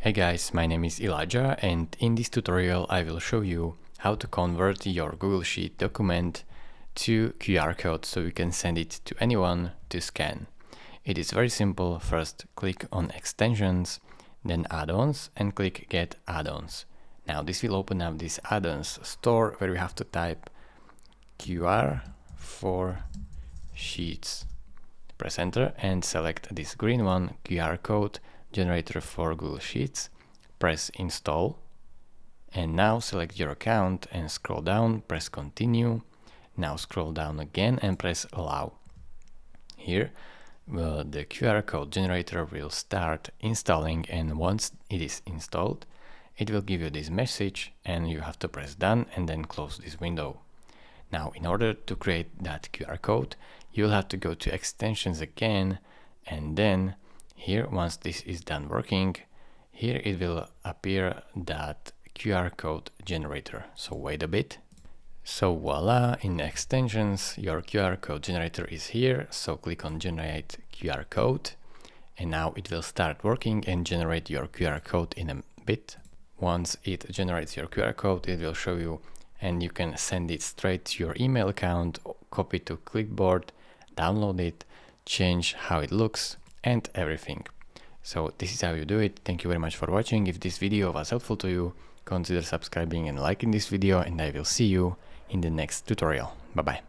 Hey guys, my name is Elijah, and in this tutorial I will show you how to convert your Google Sheet document to QR code so you can send it to anyone to scan. It is very simple. First click on extensions, then add-ons, and click get add-ons. Now this will open up this add-ons store where you have to type QR for sheets. Press enter and select this green one, QR code generator for Google Sheets. Press install, and now select your account and scroll down, press continue. Now scroll down again and press allow. Here the QR code generator will start installing, and once it is installed it will give you this message and you have to press done and then close this window. Now in order to create that QR code you'll have to go to extensions again, and then here, once this is done working, here it will appear that QR code generator. So wait a bit. So voila, in extensions your QR code generator is here. So click on generate QR code, and now it will start working and generate your QR code in a bit. Once it generates your QR code it will show you, and you can send it straight to your email account, copy to clipboard, download it, change how it looks and everything. So this is how you do it. Thank you very much for watching. If this video was helpful to you, consider subscribing and liking this video, and I will see you in the next tutorial. Bye bye.